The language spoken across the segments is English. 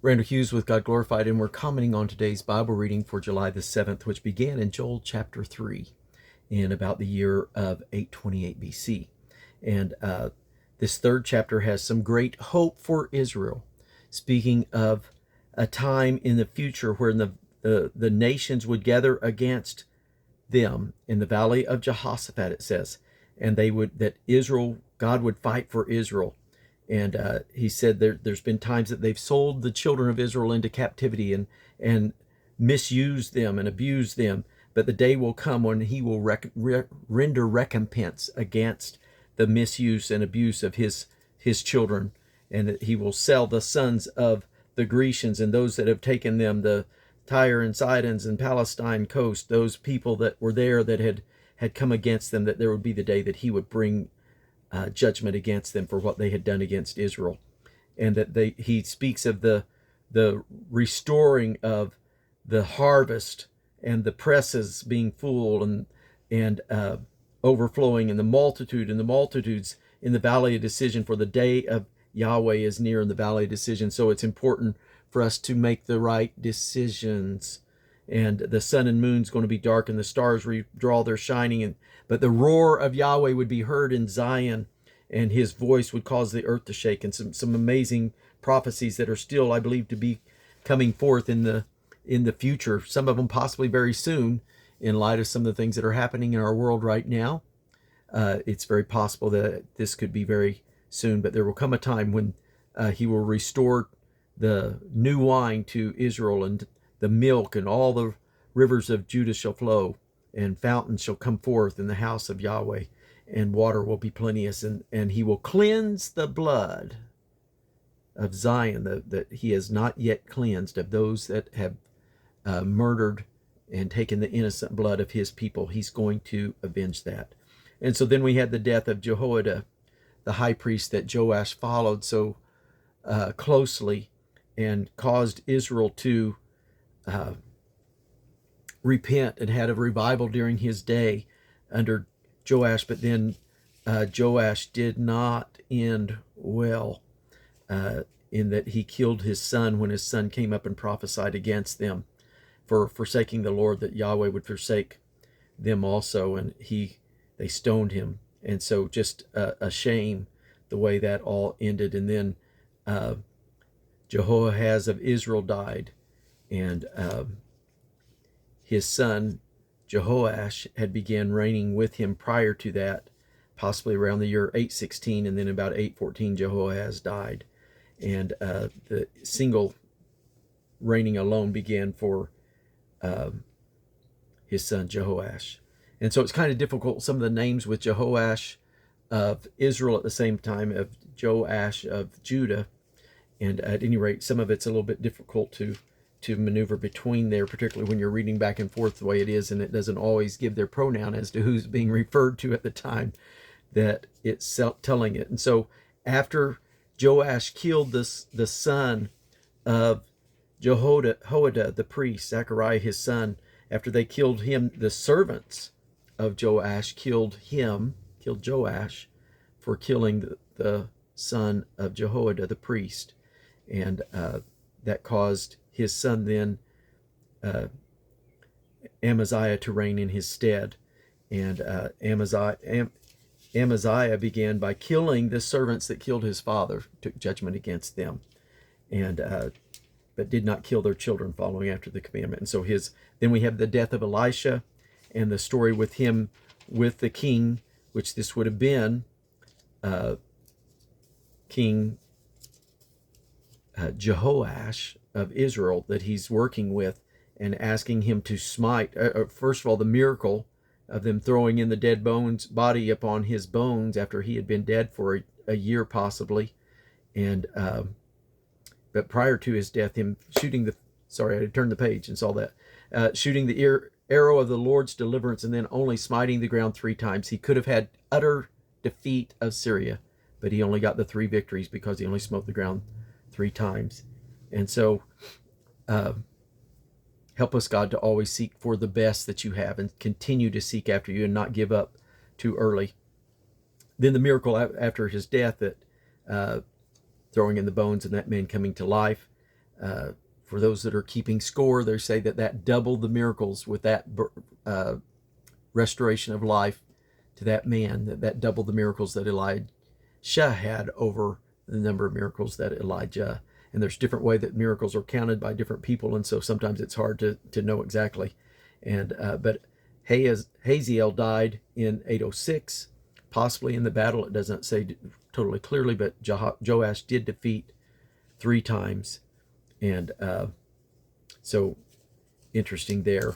Randall Hughes with God Glorified, and we're commenting on today's Bible reading for July the 7th, which began in Joel chapter 3 in about the year of 828 BC. And this third chapter has some great hope for Israel, speaking of a time in the future where the nations would gather against them in the valley of Jehoshaphat, it says, and God would fight for Israel. And he said there's been times that they've sold the children of Israel into captivity and misused them and abused them. But the day will come when he will render recompense against the misuse and abuse of his children. And that he will sell the sons of the Grecians and those that have taken them, the Tyre and Sidons and Palestine coast, those people that were there that had come against them, that there would be the day that he would bring judgment against them for what they had done against Israel. And that he speaks of the restoring of the harvest and the presses being full and overflowing, and the multitudes in the valley of decision, for the day of Yahweh is near in the valley of decision. So it's important for us to make the right decisions. And the sun and moon's going to be dark, and the stars withdraw their shining, but the roar of Yahweh would be heard in Zion, and his voice would cause the earth to shake. And some amazing prophecies that are still, I believe, to be coming forth in the future. Some of them possibly very soon, in light of some of the things that are happening in our world right now. It's very possible that this could be very soon, but there will come a time when he will restore the new wine to Israel, and the milk, and all the rivers of Judah shall flow, and fountains shall come forth in the house of Yahweh, and water will be plenteous, and he will cleanse the blood of Zion that he has not yet cleansed, of those that have murdered and taken the innocent blood of his people. He's going to avenge that. And so then we had the death of Jehoiada, the high priest that Joash followed so closely, and caused Israel to repent, and had a revival during his day under Joash. But then Joash did not end well, in that he killed his son when his son came up and prophesied against them for forsaking the Lord, that Yahweh would forsake them also, and they stoned him. And so just a shame the way that all ended. And then Jehoahaz of Israel died, and his son Jehoash had began reigning with him prior to that, possibly around the year 816, and then about 814 Jehoahaz died, and the single reigning alone began for his son Jehoash. And so it's kind of difficult, some of the names with Jehoash of Israel at the same time of Joash of Judah. And at any rate, some of it's a little bit difficult to maneuver between there, particularly when you're reading back and forth the way it is, and it doesn't always give their pronoun as to who's being referred to at the time that it's telling it. And so after Joash killed the son of Jehoiada the priest, Zechariah his son, after they killed him, the servants of Joash killed Joash for killing the son of Jehoiada the priest. And that caused his son then, Amaziah, to reign in his stead. And Amaziah began by killing the servants that killed his father, took judgment against them, and but did not kill their children, following after the commandment. And so then we have the death of Elisha, and the story with him with the king, which this would have been King Jehoash of Israel, that he's working with and asking him to smite. First of all, the miracle of them throwing in the dead body upon his bones after he had been dead for a year possibly, and but prior to his death, him shooting I turned the page and saw that, shooting the arrow of the Lord's deliverance, and then only smiting the ground 3 times. He could have had utter defeat of Syria, but he only got the 3 victories because he only smote the ground 3 times. And so help us, God, to always seek for the best that you have, and continue to seek after you and not give up too early. Then the miracle after his death, that throwing in the bones and that man coming to life, For those that are keeping score, they say that doubled the miracles with that restoration of life to that man, that doubled the miracles that Elisha had over the number of miracles that Elijah. And there's different way that miracles are counted by different people, and so sometimes it's hard to know exactly. And but Hazael died in 806, possibly in the battle. It doesn't say totally clearly, but Joash did defeat 3 times, and so interesting there,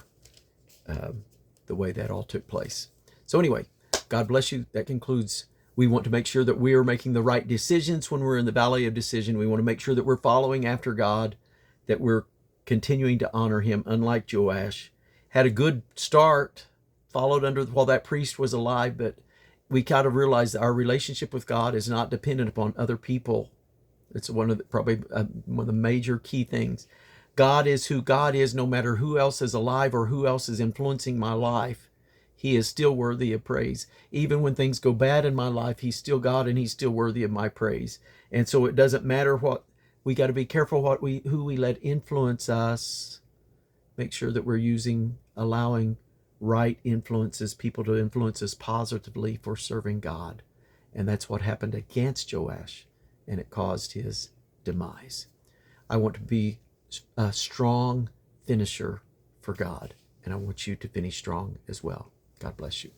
the way that all took place. So anyway, God bless you. That concludes. We want to make sure that we are making the right decisions when we're in the valley of decision. We want to make sure that we're following after God, that we're continuing to honor him, unlike Joash. Had a good start, followed under while that priest was alive, but we kind of realize that our relationship with God is not dependent upon other people. It's one of the major key things. God is who God is, no matter who else is alive or who else is influencing my life. He is still worthy of praise. Even when things go bad in my life, he's still God and he's still worthy of my praise. And so it doesn't matter what, we got to be careful who we let influence us. Make sure that we're allowing right influences, people to influence us positively for serving God. And that's what happened against Joash, and it caused his demise. I want to be a strong finisher for God, and I want you to finish strong as well. God bless you.